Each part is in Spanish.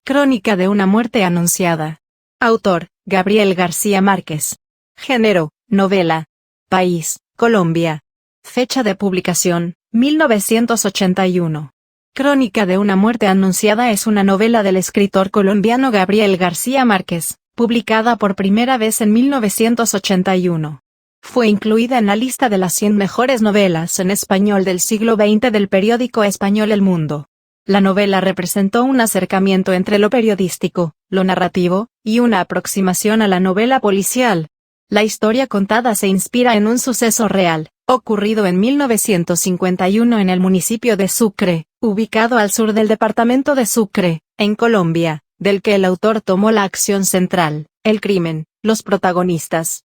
Crónica de una muerte anunciada. Autor, Gabriel García Márquez. Género, novela. País, Colombia. Fecha de publicación, 1981. Crónica de una muerte anunciada es una novela del escritor colombiano Gabriel García Márquez, publicada por primera vez en 1981. Fue incluida en la lista de las 100 mejores novelas en español del siglo XX del periódico español El Mundo. La novela representó un acercamiento entre lo periodístico, lo narrativo, y una aproximación a la novela policial. La historia contada se inspira en un suceso real, ocurrido en 1951 en el municipio de Sucre, ubicado al sur del departamento de Sucre, en Colombia, del que el autor tomó la acción central, el crimen, los protagonistas,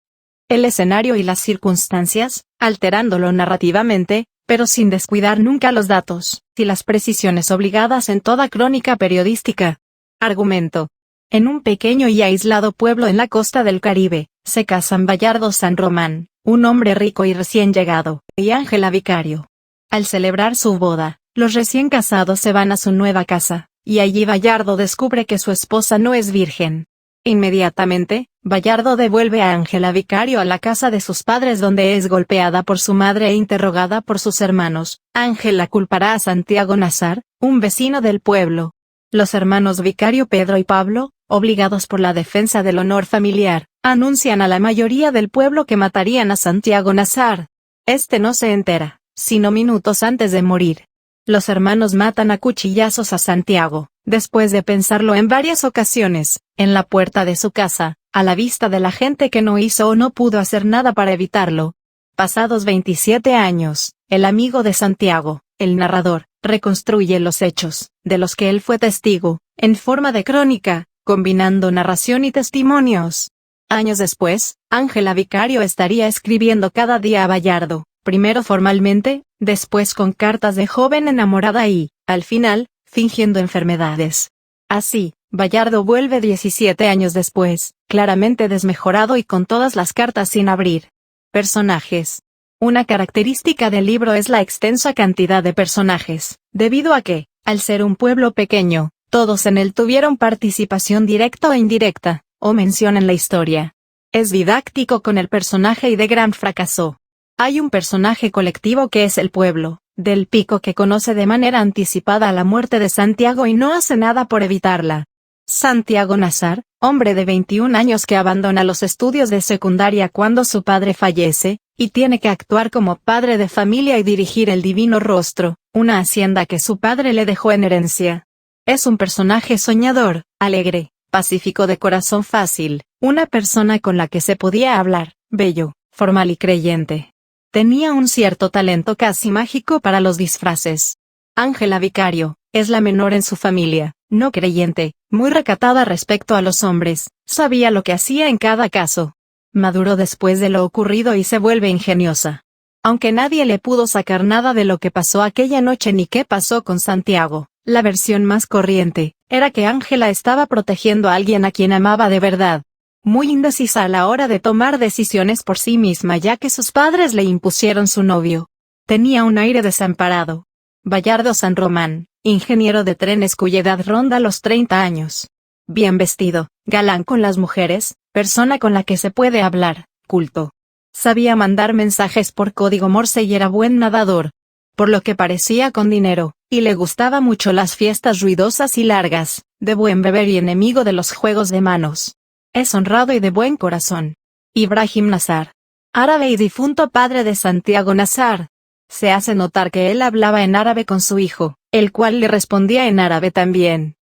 el escenario y las circunstancias, alterándolo narrativamente, pero sin descuidar nunca los datos y las precisiones obligadas en toda crónica periodística. Argumento. En un pequeño y aislado pueblo en la costa del Caribe, se casan Bayardo San Román, un hombre rico y recién llegado, y Ángela Vicario. Al celebrar su boda, los recién casados se van a su nueva casa, y allí Bayardo descubre que su esposa no es virgen. Inmediatamente, Bayardo devuelve a Ángela Vicario a la casa de sus padres donde es golpeada por su madre e interrogada por sus hermanos. Ángela culpará a Santiago Nazar, un vecino del pueblo. Los hermanos Vicario Pedro y Pablo, obligados por la defensa del honor familiar, anuncian a la mayoría del pueblo que matarían a Santiago Nazar. Este no se entera, sino minutos antes de morir. Los hermanos matan a cuchillazos a Santiago, después de pensarlo en varias ocasiones, en la puerta de su casa, a la vista de la gente que no hizo o no pudo hacer nada para evitarlo. Pasados 27 años, el amigo de Santiago, el narrador, reconstruye los hechos, de los que él fue testigo, en forma de crónica, combinando narración y testimonios. Años después, Ángela Vicario estaría escribiendo cada día a Bayardo, primero formalmente, después con cartas de joven enamorada y, al final, fingiendo enfermedades. Así, Bayardo vuelve 17 años después, claramente desmejorado y con todas las cartas sin abrir. Personajes. Una característica del libro es la extensa cantidad de personajes, debido a que, al ser un pueblo pequeño, todos en él tuvieron participación directa o indirecta, o mención en la historia. Es didáctico con el personaje y de gran fracaso. Hay un personaje colectivo que es el pueblo, del Pico, que conoce de manera anticipada la muerte de Santiago y no hace nada por evitarla. Santiago Nazar, hombre de 21 años que abandona los estudios de secundaria cuando su padre fallece, y tiene que actuar como padre de familia y dirigir el Divino Rostro, una hacienda que su padre le dejó en herencia. Es un personaje soñador, alegre, pacífico, de corazón fácil, una persona con la que se podía hablar, bello, formal y creyente. Tenía un cierto talento casi mágico para los disfraces. Ángela Vicario, es la menor en su familia, no creyente, muy recatada respecto a los hombres, sabía lo que hacía en cada caso. Maduró después de lo ocurrido y se vuelve ingeniosa. Aunque nadie le pudo sacar nada de lo que pasó aquella noche ni qué pasó con Santiago, la versión más corriente, era que Ángela estaba protegiendo a alguien a quien amaba de verdad. Muy indecisa a la hora de tomar decisiones por sí misma ya que sus padres le impusieron su novio. Tenía un aire desamparado. Bayardo San Román, ingeniero de trenes cuya edad ronda los 30 años. Bien vestido, galán con las mujeres, persona con la que se puede hablar, culto. Sabía mandar mensajes por código Morse y era buen nadador. Por lo que parecía con dinero, y le gustaba mucho las fiestas ruidosas y largas, de buen beber y enemigo de los juegos de manos. Es honrado y de buen corazón. Ibrahim Nazar. Árabe y difunto padre de Santiago Nazar. Se hace notar que él hablaba en árabe con su hijo, el cual le respondía en árabe también.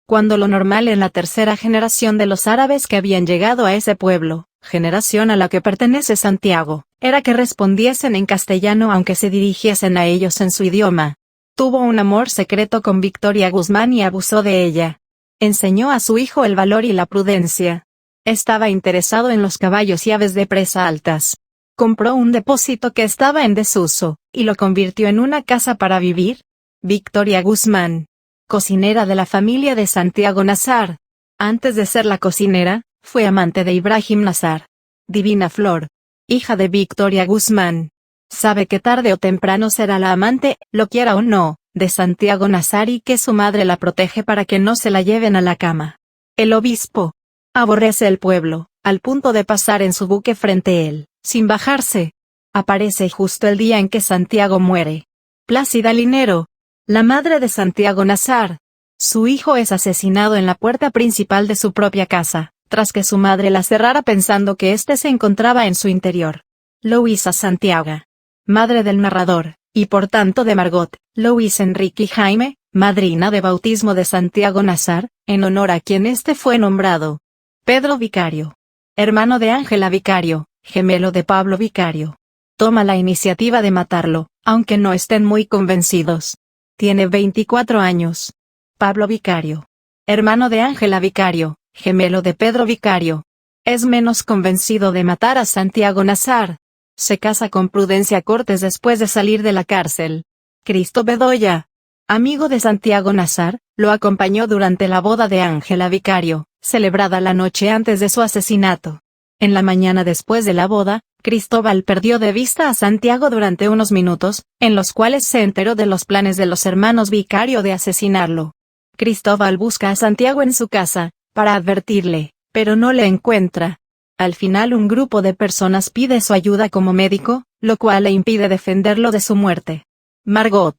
Cuando lo normal en la tercera generación de los árabes que habían llegado a ese pueblo, generación a la que pertenece Santiago, era que respondiesen en castellano aunque se dirigiesen a ellos en su idioma. Tuvo un amor secreto con Victoria Guzmán y abusó de ella. Enseñó a su hijo el valor y la prudencia. Estaba interesado en los caballos y aves de presa altas. Compró un depósito que estaba en desuso, y lo convirtió en una casa para vivir. Victoria Guzmán, cocinera de la familia de Santiago Nazar. Antes de ser la cocinera, fue amante de Ibrahim Nazar. Divina Flor, hija de Victoria Guzmán. Sabe que tarde o temprano será la amante, lo quiera o no, de Santiago Nazar y que su madre la protege para que no se la lleven a la cama. El obispo aborrece el pueblo, al punto de pasar en su buque frente a él, sin bajarse. Aparece justo el día en que Santiago muere. Plácida Linero, la madre de Santiago Nazar. Su hijo es asesinado en la puerta principal de su propia casa, tras que su madre la cerrara pensando que éste se encontraba en su interior. Luisa Santiago, madre del narrador, y por tanto de Margot, Luis Enrique y Jaime, madrina de bautismo de Santiago Nazar, en honor a quien éste fue nombrado. Pedro Vicario, hermano de Ángela Vicario, gemelo de Pablo Vicario. Toma la iniciativa de matarlo, aunque no estén muy convencidos. Tiene 24 años. Pablo Vicario, hermano de Ángela Vicario, gemelo de Pedro Vicario. Es menos convencido de matar a Santiago Nazar. Se casa con Prudencia Cortés después de salir de la cárcel. Cristo Bedoya, amigo de Santiago Nazar, lo acompañó durante la boda de Ángela Vicario, celebrada la noche antes de su asesinato. En la mañana después de la boda, Cristóbal perdió de vista a Santiago durante unos minutos, en los cuales se enteró de los planes de los hermanos Vicario de asesinarlo. Cristóbal busca a Santiago en su casa, para advertirle, pero no le encuentra. Al final un grupo de personas pide su ayuda como médico, lo cual le impide defenderlo de su muerte. Margot,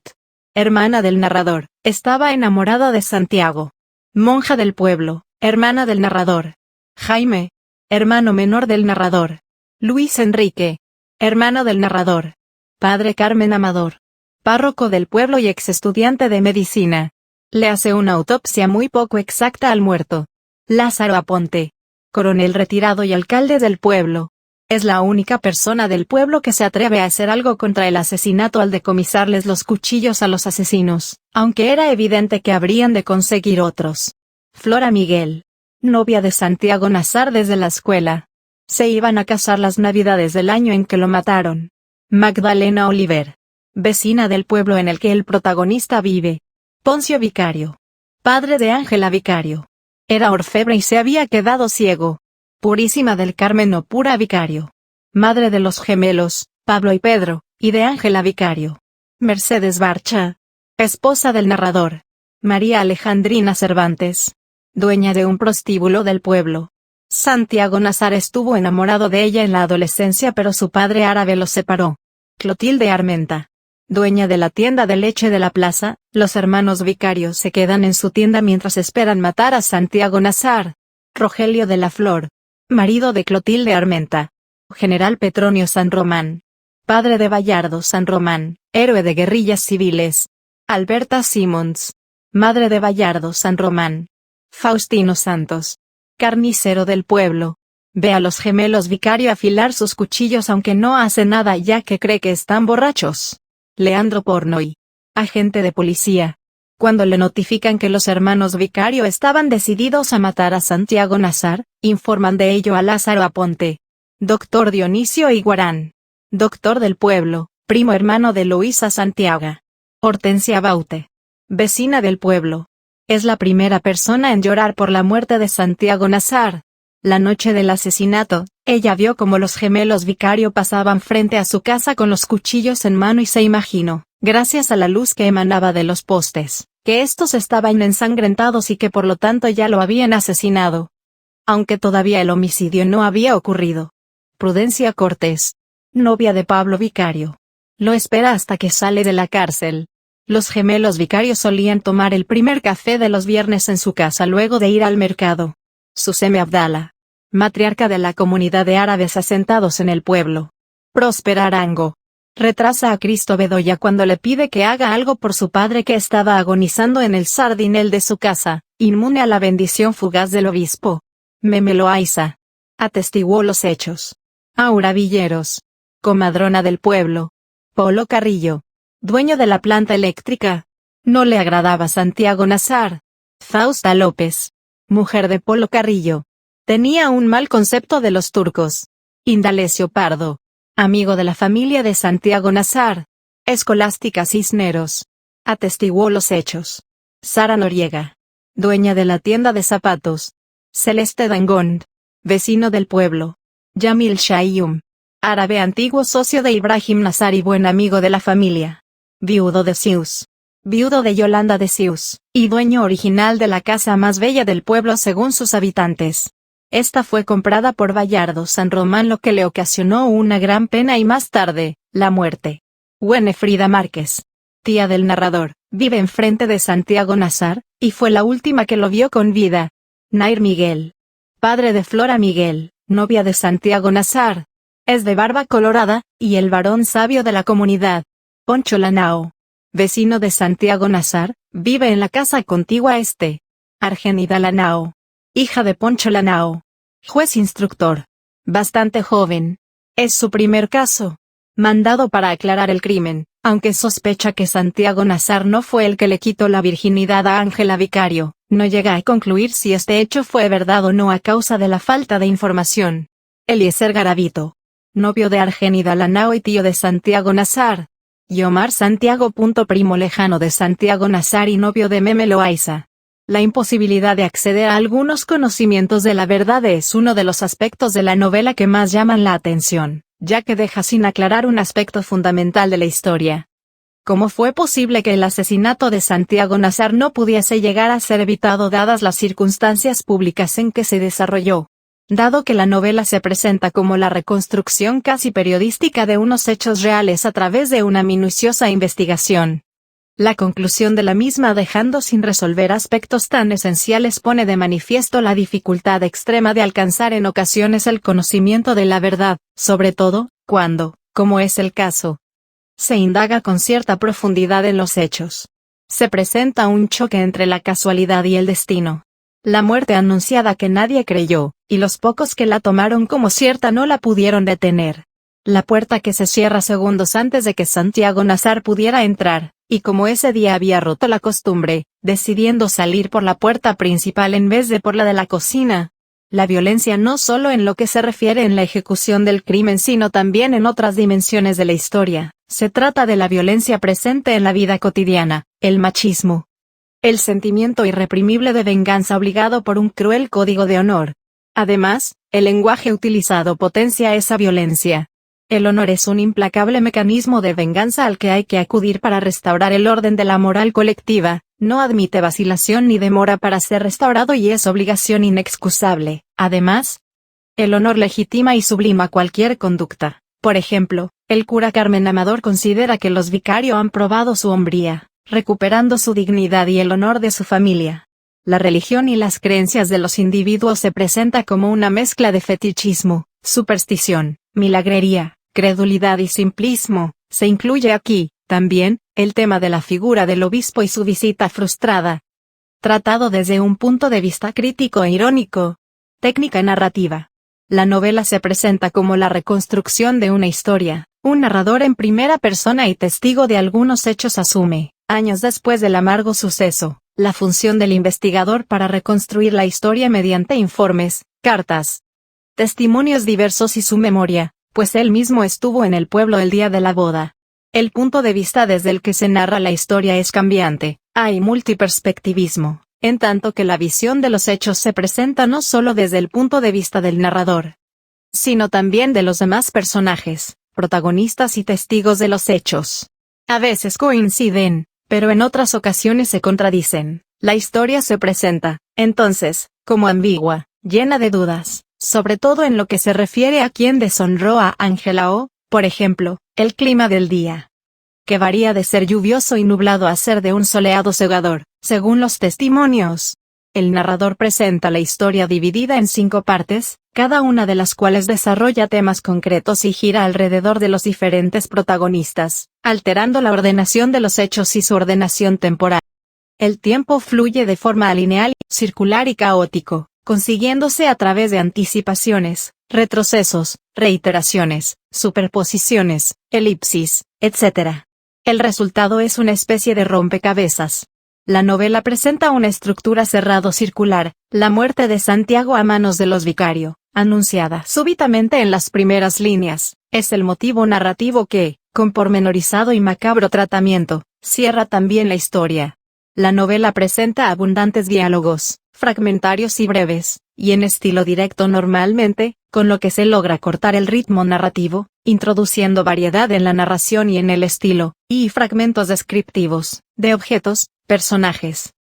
hermana del narrador, estaba enamorada de Santiago. Monja del pueblo, hermana del narrador. Jaime, hermano menor del narrador. Luis Enrique, hermano del narrador. Padre Carmen Amador, párroco del pueblo y ex estudiante de medicina. Le hace una autopsia muy poco exacta al muerto. Lázaro Aponte, coronel retirado y alcalde del pueblo. Es la única persona del pueblo que se atreve a hacer algo contra el asesinato al decomisarles los cuchillos a los asesinos, aunque era evidente que habrían de conseguir otros. Flora Miguel, novia de Santiago Nazar desde la escuela. Se iban a casar las navidades del año en que lo mataron. Magdalena Oliver, vecina del pueblo en el que el protagonista vive. Poncio Vicario, padre de Ángela Vicario. Era orfebre y se había quedado ciego. Purísima del Carmen o Pura Vicario, madre de los gemelos, Pablo y Pedro, y de Ángela Vicario. Mercedes Barcha, esposa del narrador. María Alejandrina Cervantes, dueña de un prostíbulo del pueblo. Santiago Nazar estuvo enamorado de ella en la adolescencia, pero su padre árabe los separó. Clotilde Armenta, dueña de la tienda de leche de la plaza. Los hermanos Vicarios se quedan en su tienda mientras esperan matar a Santiago Nazar. Rogelio de la Flor, marido de Clotilde Armenta. General Petronio San Román, padre de Bayardo San Román, héroe de guerrillas civiles. Alberta Simons, madre de Bayardo San Román. Faustino Santos, carnicero del pueblo. Ve a los gemelos Vicario afilar sus cuchillos aunque no hace nada ya que cree que están borrachos. Leandro Pornoy, agente de policía. Cuando le notifican que los hermanos Vicario estaban decididos a matar a Santiago Nazar, informan de ello a Lázaro Aponte. Doctor Dionisio Iguarán, doctor del pueblo, primo hermano de Luisa Santiago. Hortensia Baute, vecina del pueblo. Es la primera persona en llorar por la muerte de Santiago Nazar. La noche del asesinato, ella vio cómo los gemelos Vicario pasaban frente a su casa con los cuchillos en mano y se imaginó, gracias a la luz que emanaba de los postes, que estos estaban ensangrentados y que por lo tanto ya lo habían asesinado. Aunque todavía el homicidio no había ocurrido. Prudencia Cortés, novia de Pablo Vicario, lo espera hasta que sale de la cárcel. Los gemelos Vicario solían tomar el primer café de los viernes en su casa luego de ir al mercado. Suseme Abdala, matriarca de la comunidad de árabes asentados en el pueblo. Próspera Arango, retrasa a Cristo Bedoya cuando le pide que haga algo por su padre que estaba agonizando en el sardinel de su casa, inmune a la bendición fugaz del obispo. Meme Loaiza, atestiguó los hechos. Aura Villeros, comadrona del pueblo. Polo Carrillo, dueño de la planta eléctrica. No le agradaba Santiago Nazar. Fausta López, mujer de Polo Carrillo. Tenía un mal concepto de los turcos. Indalecio Pardo, amigo de la familia de Santiago Nazar. Escolástica Cisneros, atestiguó los hechos. Sara Noriega, dueña de la tienda de zapatos. Celeste Dangond, vecino del pueblo. Yamil Shayum, árabe antiguo socio de Ibrahim Nazar y buen amigo de la familia. Viudo de Sius. viudo de Yolanda de Sius, y dueño original de la casa más bella del pueblo según sus habitantes. Esta fue comprada por Bayardo San Román, lo que le ocasionó una gran pena y más tarde, la muerte. Winifrida Márquez, tía del narrador, vive enfrente de Santiago Nazar, y fue la última que lo vio con vida. Nair Miguel, padre de Flora Miguel, novia de Santiago Nazar. Es de barba colorada, y el varón sabio de la comunidad. Poncho Lanao, vecino de Santiago Nazar, vive en la casa contigua Argenida Lanao, hija de Poncho Lanao, juez instructor. Bastante joven. Es su primer caso. Mandado para aclarar el crimen, aunque sospecha que Santiago Nazar no fue el que le quitó la virginidad a Ángela Vicario, no llega a concluir si este hecho fue verdad o no a causa de la falta de información. Eliezer Garavito, novio de Argenida Lanao y tío de Santiago Nazar. Yomar Santiago. Primo lejano de Santiago Nazar y novio de Meme Loaiza. La imposibilidad de acceder a algunos conocimientos de la verdad es uno de los aspectos de la novela que más llaman la atención, ya que deja sin aclarar un aspecto fundamental de la historia. ¿Cómo fue posible que el asesinato de Santiago Nazar no pudiese llegar a ser evitado dadas las circunstancias públicas en que se desarrolló? Dado que la novela se presenta como la reconstrucción casi periodística de unos hechos reales a través de una minuciosa investigación. La conclusión de la misma, dejando sin resolver aspectos tan esenciales, pone de manifiesto la dificultad extrema de alcanzar en ocasiones el conocimiento de la verdad, sobre todo, cuando, como es el caso, se indaga con cierta profundidad en los hechos. Se presenta un choque entre la casualidad y el destino. La muerte anunciada que nadie creyó, y los pocos que la tomaron como cierta no la pudieron detener. La puerta que se cierra segundos antes de que Santiago Nazar pudiera entrar, y como ese día había roto la costumbre, decidiendo salir por la puerta principal en vez de por la de la cocina. La violencia no solo en lo que se refiere en la ejecución del crimen sino también en otras dimensiones de la historia. Se trata de la violencia presente en la vida cotidiana, el machismo. El sentimiento irreprimible de venganza obligado por un cruel código de honor. Además, el lenguaje utilizado potencia esa violencia. El honor es un implacable mecanismo de venganza al que hay que acudir para restaurar el orden de la moral colectiva, no admite vacilación ni demora para ser restaurado y es obligación inexcusable. Además, el honor legitima y sublima cualquier conducta. Por ejemplo, el cura Carmen Amador considera que los Vicario han probado su hombría, recuperando su dignidad y el honor de su familia. La religión y las creencias de los individuos se presenta como una mezcla de fetichismo, superstición, milagrería, credulidad y simplismo. Se incluye aquí, también, el tema de la figura del obispo y su visita frustrada. Tratado desde un punto de vista crítico e irónico. Técnica narrativa. La novela se presenta como la reconstrucción de una historia. Un narrador en primera persona y testigo de algunos hechos asume, años después del amargo suceso, la función del investigador para reconstruir la historia mediante informes, cartas, testimonios diversos y su memoria, pues él mismo estuvo en el pueblo el día de la boda. El punto de vista desde el que se narra la historia es cambiante, hay multiperspectivismo, en tanto que la visión de los hechos se presenta no solo desde el punto de vista del narrador, sino también de los demás personajes, protagonistas y testigos de los hechos. A veces coinciden, pero en otras ocasiones se contradicen. La historia se presenta, entonces, como ambigua, llena de dudas, sobre todo en lo que se refiere a quién deshonró a Ángela o, por ejemplo, el clima del día, que varía de ser lluvioso y nublado a ser de un soleado cegador, según los testimonios. El narrador presenta la historia dividida en 5 partes, cada una de las cuales desarrolla temas concretos y gira alrededor de los diferentes protagonistas, alterando la ordenación de los hechos y su ordenación temporal. El tiempo fluye de forma lineal, circular y caótico, consiguiéndose a través de anticipaciones, retrocesos, reiteraciones, superposiciones, elipsis, etc. El resultado es una especie de rompecabezas. La novela presenta una estructura cerrado-circular, la muerte de Santiago a manos de los Vicario, anunciada súbitamente en las primeras líneas, es el motivo narrativo que, con pormenorizado y macabro tratamiento, cierra también la historia. La novela presenta abundantes diálogos, fragmentarios y breves, y en estilo directo normalmente, con lo que se logra cortar el ritmo narrativo, introduciendo variedad en la narración y en el estilo, y fragmentos descriptivos, de objetos, personajes,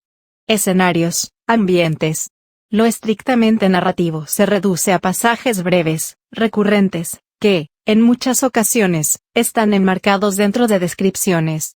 escenarios, ambientes. Lo estrictamente narrativo se reduce a pasajes breves, recurrentes, que, en muchas ocasiones, están enmarcados dentro de descripciones,